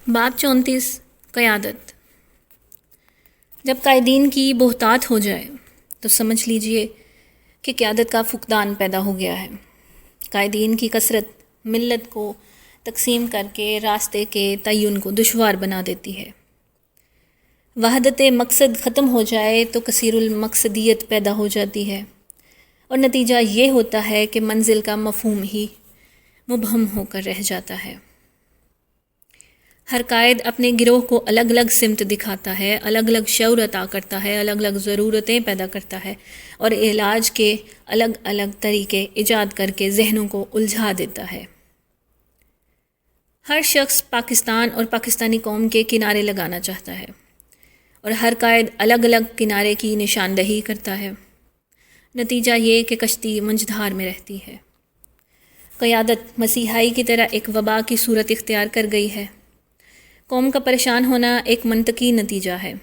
باب 34 قیادت۔ جب قائدین کی بہتات ہو جائے تو سمجھ لیجئے کہ قیادت کا فقدان پیدا ہو گیا ہے۔ قائدین کی کثرت ملت کو تقسیم کر کے راستے کے تعین کو دشوار بنا دیتی ہے۔ وحدت مقصد ختم ہو جائے تو کثیر المقصدیت پیدا ہو جاتی ہے، اور نتیجہ یہ ہوتا ہے کہ منزل کا مفہوم ہی مبہم ہو کر رہ جاتا ہے۔ ہر قائد اپنے گروہ کو الگ الگ سمت دکھاتا ہے، الگ الگ شعور عطا کرتا ہے، الگ الگ ضرورتیں پیدا کرتا ہے، اور علاج کے الگ الگ طریقے ایجاد کر کے ذہنوں کو الجھا دیتا ہے۔ ہر شخص پاکستان اور پاکستانی قوم کے کنارے لگانا چاہتا ہے، اور ہر قائد الگ الگ کنارے کی نشاندہی کرتا ہے۔ نتیجہ یہ کہ کشتی منجدھار میں رہتی ہے۔ قیادت مسیحائی کی طرح ایک وبا کی صورت اختیار کر گئی ہے۔ قوم کا پریشان ہونا ایک منطقی نتیجہ ہے۔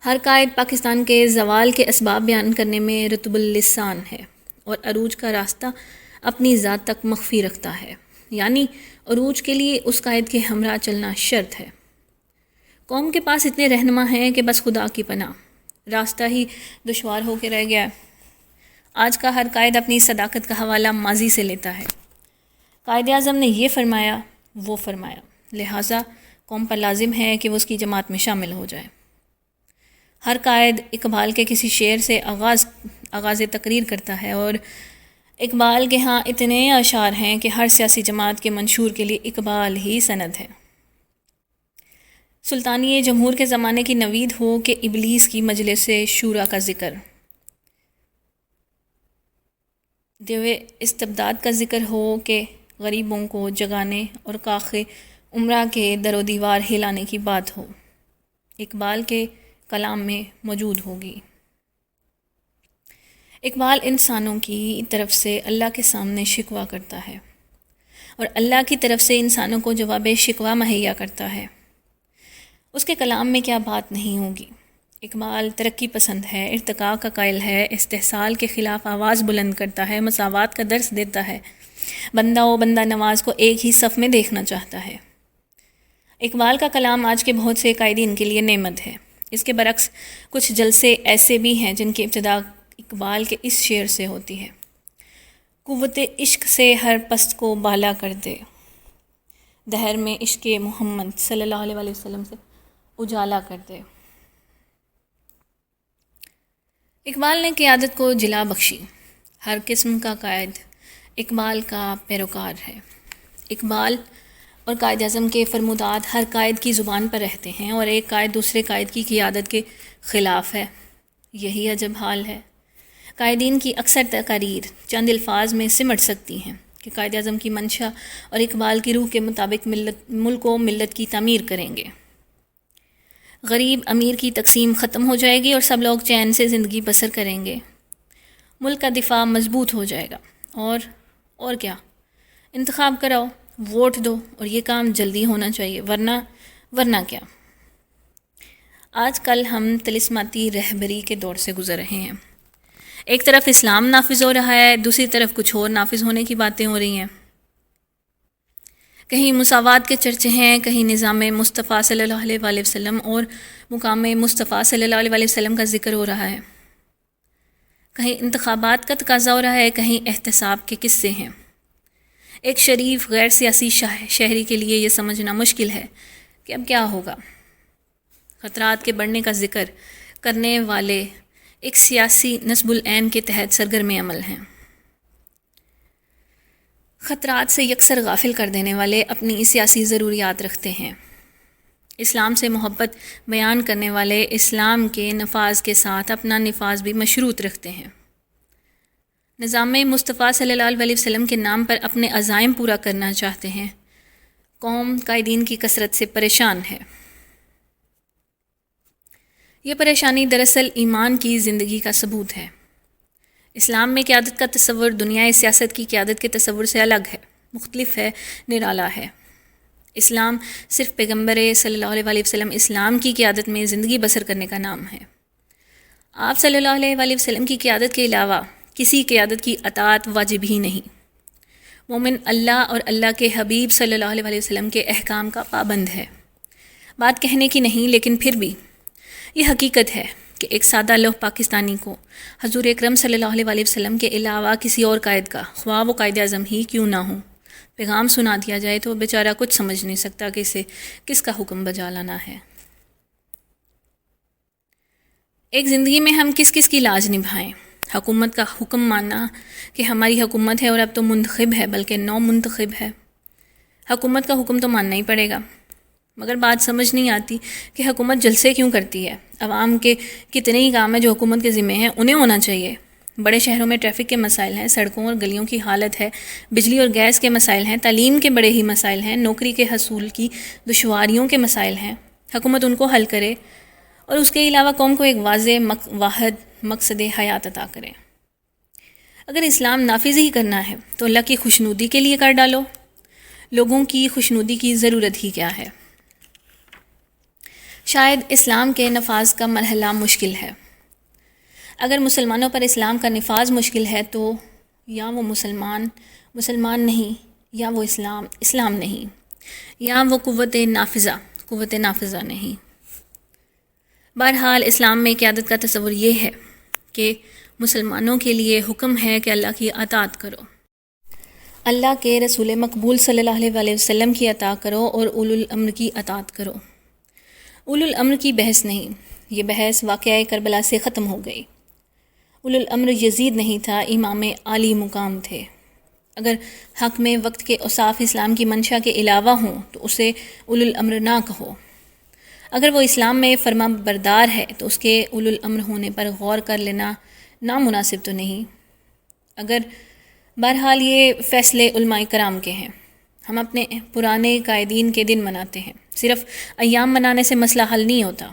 ہر قائد پاکستان کے زوال کے اسباب بیان کرنے میں رطب اللسان ہے، اور عروج کا راستہ اپنی ذات تک مخفی رکھتا ہے، یعنی عروج کے لیے اس قائد کے ہمراہ چلنا شرط ہے۔ قوم کے پاس اتنے رہنما ہیں کہ بس خدا کی پناہ، راستہ ہی دشوار ہو کے رہ گیا ہے۔ آج کا ہر قائد اپنی صداقت کا حوالہ ماضی سے لیتا ہے۔ قائد اعظم نے یہ فرمایا، وہ فرمایا، لہٰذا قوم پر لازم ہے کہ وہ اس کی جماعت میں شامل ہو جائے۔ ہر قائد اقبال کے کسی شعر سے آغاز تقریر کرتا ہے، اور اقبال کے ہاں اتنے اشعار ہیں کہ ہر سیاسی جماعت کے منشور کے لیے اقبال ہی سند ہے۔ سلطانی جمہور کے زمانے کی نوید ہو کہ ابلیس کی مجلس شورا کا ذکر، دیوے استبداد کا ذکر ہو کہ غریبوں کو جگانے اور کاخ عمرہ کے در و دیوار ہلانے کی بات ہو، اقبال کے کلام میں موجود ہوگی۔ اقبال انسانوں کی طرف سے اللہ کے سامنے شکوہ کرتا ہے، اور اللہ کی طرف سے انسانوں کو جواب شکوہ مہیا کرتا ہے۔ اس کے کلام میں کیا بات نہیں ہوگی۔ اقبال ترقی پسند ہے، ارتقاء کا قائل ہے، استحصال کے خلاف آواز بلند کرتا ہے، مساوات کا درس دیتا ہے، بندہ و بندہ نواز کو ایک ہی صف میں دیکھنا چاہتا ہے۔ اقبال کا کلام آج کے بہت سے قائدین کے لیے نعمت ہے۔ اس کے برعکس کچھ جلسے ایسے بھی ہیں جن کی ابتدا اقبال کے اس شعر سے ہوتی ہے: قوت عشق سے ہر پست کو بالا کر دے، دہر میں عشق محمد صلی اللہ علیہ وآلہ وسلم سے اجالا کر دے۔ اقبال نے قیادت کو جلا بخشی۔ ہر قسم کا قائد اقبال کا پیروکار ہے۔ اقبال اور قائد اعظم کے فرمودات ہر قائد کی زبان پر رہتے ہیں، اور ایک قائد دوسرے قائد کی قیادت کے خلاف ہے۔ یہی عجب حال ہے۔ قائدین کی اکثر تقاریر چند الفاظ میں سمٹ سکتی ہیں کہ قائد اعظم کی منشا اور اقبال کی روح کے مطابق ملک و ملت کی تعمیر کریں گے۔ غریب امیر کی تقسیم ختم ہو جائے گی اور سب لوگ چین سے زندگی بسر کریں گے۔ ملک کا دفاع مضبوط ہو جائے گا، اور کیا، انتخاب کراؤ، ووٹ دو، اور یہ کام جلدی ہونا چاہیے، ورنہ کیا۔ آج کل ہم طلسماتی رہبری کے دور سے گزر رہے ہیں۔ ایک طرف اسلام نافذ ہو رہا ہے، دوسری طرف کچھ اور نافذ ہونے کی باتیں ہو رہی ہیں۔ کہیں مساوات کے چرچے ہیں، کہیں نظام مصطفیٰ صلی اللہ علیہ وآلہ وسلم اور مقام مصطفیٰ صلی اللہ علیہ وآلہ وسلم کا ذکر ہو رہا ہے، کہیں انتخابات کا تقاضا ہو رہا ہے، کہیں احتساب کے قصے ہیں۔ ایک شریف غیر سیاسی شہری کے لیے یہ سمجھنا مشکل ہے کہ اب کیا ہوگا۔ خطرات کے بڑھنے کا ذکر کرنے والے ایک سیاسی نصب العین کے تحت سرگرم عمل ہیں۔ خطرات سے یکسر غافل کر دینے والے اپنی سیاسی ضروریات رکھتے ہیں۔ اسلام سے محبت بیان کرنے والے اسلام کے نفاذ کے ساتھ اپنا نفاذ بھی مشروط رکھتے ہیں۔ نظام مصطفیٰ صلی اللہ علیہ وسلم کے نام پر اپنے عزائم پورا کرنا چاہتے ہیں۔ قوم قائدین کی کثرت سے پریشان ہے۔ یہ پریشانی دراصل ایمان کی زندگی کا ثبوت ہے۔ اسلام میں قیادت کا تصور دنیائے سیاست کی قیادت کے تصور سے الگ ہے، مختلف ہے، نرالا ہے۔ اسلام صرف پیغمبر صلی اللہ علیہ وآلہ وسلم اسلام کی قیادت میں زندگی بسر کرنے کا نام ہے۔ آپ صلی اللہ علیہ وآلہ وسلم کی قیادت کے علاوہ کسی قیادت کی اطاعت واجب ہی نہیں۔ مومن اللہ اور اللہ کے حبیب صلی اللہ علیہ وسلم کے احکام کا پابند ہے۔ بات کہنے کی نہیں، لیکن پھر بھی یہ حقیقت ہے کہ ایک سادہ لوح پاکستانی کو حضور اکرم صلی اللہ علیہ وسلم کے علاوہ کسی اور قائد کا، خواہ وہ قائد اعظم ہی کیوں نہ ہو، پیغام سنا دیا جائے تو بیچارہ کچھ سمجھ نہیں سکتا کہ اسے کس کا حکم بجا لانا ہے۔ ایک زندگی میں ہم کس کس کی لاج نبھائیں؟ حکومت کا حکم ماننا کہ ہماری حکومت ہے اور اب تو منتخب ہے بلکہ نو منتخب ہے۔ حکومت کا حکم تو ماننا ہی پڑے گا، مگر بات سمجھ نہیں آتی کہ حکومت جلسے کیوں کرتی ہے؟ عوام کے کتنے ہی کام ہیں جو حکومت کے ذمہ ہیں، انہیں ہونا چاہیے۔ بڑے شہروں میں ٹریفک کے مسائل ہیں، سڑکوں اور گلیوں کی حالت ہے، بجلی اور گیس کے مسائل ہیں، تعلیم کے بڑے ہی مسائل ہیں، نوکری کے حصول کی دشواریوں کے مسائل ہیں۔ حکومت ان کو حل کرے اور اس کے علاوہ قوم کو ایک واضح واحد مقصد حیات عطا کرے۔ اگر اسلام نافذ ہی کرنا ہے تو اللہ کی خوشنودی کے لیے کر ڈالو۔ لوگوں کی خوشنودی کی ضرورت ہی کیا ہے؟ شاید اسلام کے نفاذ کا مرحلہ مشکل ہے۔ اگر مسلمانوں پر اسلام کا نفاذ مشکل ہے تو یا وہ مسلمان نہیں، یا وہ اسلام نہیں، یا وہ قوت نافذہ نہیں۔ بہرحال اسلام میں قیادت کا تصور یہ ہے کہ مسلمانوں کے لیے حکم ہے کہ اللہ کی اطاعت کرو، اللہ کے رسول مقبول صلی اللہ علیہ وسلم کی اطاعت کرو اور اولو الامر کی اطاعت کرو۔ اولو الامر کی بحث نہیں، یہ بحث واقعہ کربلا سے ختم ہو گئی۔ اولو الامر یزید نہیں تھا، امام عالی مقام تھے۔ اگر حق میں وقت کے اوصاف اسلام کی منشا کے علاوہ ہوں تو اسے اولو الامر نہ کہو۔ اگر وہ اسلام میں فرما بردار ہے تو اس کے اولو الامر ہونے پر غور کر لینا نامناسب تو نہیں۔ بہرحال یہ فیصلے علماء کرام کے ہیں۔ ہم اپنے پرانے قائدین کے دن مناتے ہیں، صرف ایام منانے سے مسئلہ حل نہیں ہوتا۔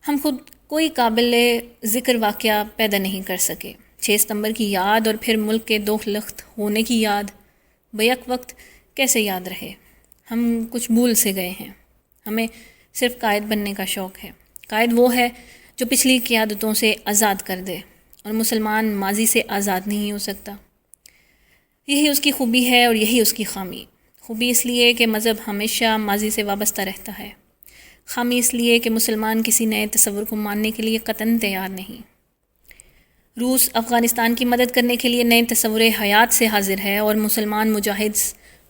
ہم خود کوئی قابل ذکر واقعہ پیدا نہیں کر سکے۔ 6 ستمبر کی یاد اور پھر ملک کے 2 لخت ہونے کی یاد بیک وقت کیسے یاد رہے؟ ہم کچھ بھول سے گئے ہیں۔ ہمیں صرف قائد بننے کا شوق ہے۔ قائد وہ ہے جو پچھلی قیادتوں سے آزاد کر دے، اور مسلمان ماضی سے آزاد نہیں ہو سکتا۔ یہی اس کی خوبی ہے اور یہی اس کی خامی۔ خوبی اس لیے کہ مذہب ہمیشہ ماضی سے وابستہ رہتا ہے، خامی اس لیے کہ مسلمان کسی نئے تصور کو ماننے کے لیے قطعاً تیار نہیں۔ روس افغانستان کی مدد کرنے کے لیے نئے تصور حیات سے حاضر ہے اور مسلمان مجاہد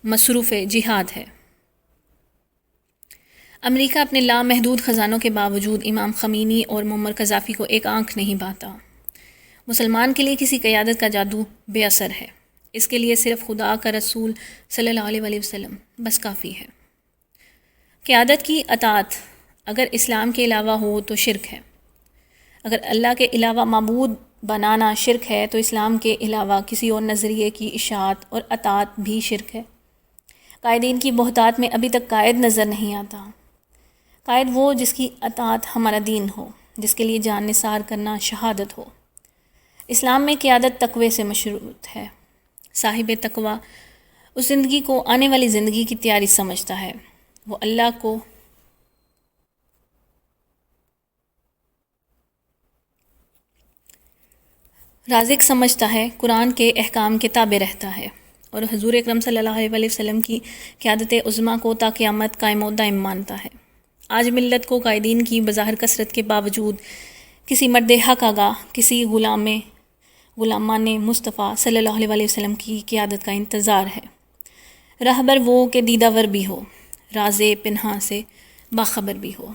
مصروف جہاد ہے۔ امریکہ اپنے لامحدود خزانوں کے باوجود امام خمینی اور معمر قذافی کو ایک آنکھ نہیں بھاتا۔ مسلمان کے لیے کسی قیادت کا جادو بے اثر ہے، اس کے لیے صرف خدا کا رسول صلی اللہ علیہ وسلم بس کافی ہے۔ قیادت کی اطاعت اگر اسلام کے علاوہ ہو تو شرک ہے۔ اگر اللہ کے علاوہ معبود بنانا شرک ہے تو اسلام کے علاوہ کسی اور نظریے کی اشاعت اور اطاعت بھی شرک ہے۔ قائدین کی بہتات میں ابھی تک قائد نظر نہیں آتا۔ قائد وہ جس کی اطاعت ہمارا دین ہو، جس کے لیے جان نثار کرنا شہادت ہو۔ اسلام میں قیادت تقوی سے مشروط ہے۔ صاحب تقوی اس زندگی کو آنے والی زندگی کی تیاری سمجھتا ہے، وہ اللہ کو رازق سمجھتا ہے، قرآن کے احکام کے تابع رہتا ہے، اور حضور اکرم صلی اللہ علیہ وسلم کی قیادت عظمیٰ کو تا قیامت قائم و دائم مانتا ہے۔ آج ملت کو قائدین کی بظاہر کثرت کے باوجود کسی مرد حق آگاہ، کسی غلامان مصطفیٰ صلی اللہ علیہ وسلم کی قیادت کا انتظار ہے۔ رہبر وہ کہ دیدہ ور بھی ہو، راز پنہاں سے باخبر بھی ہو۔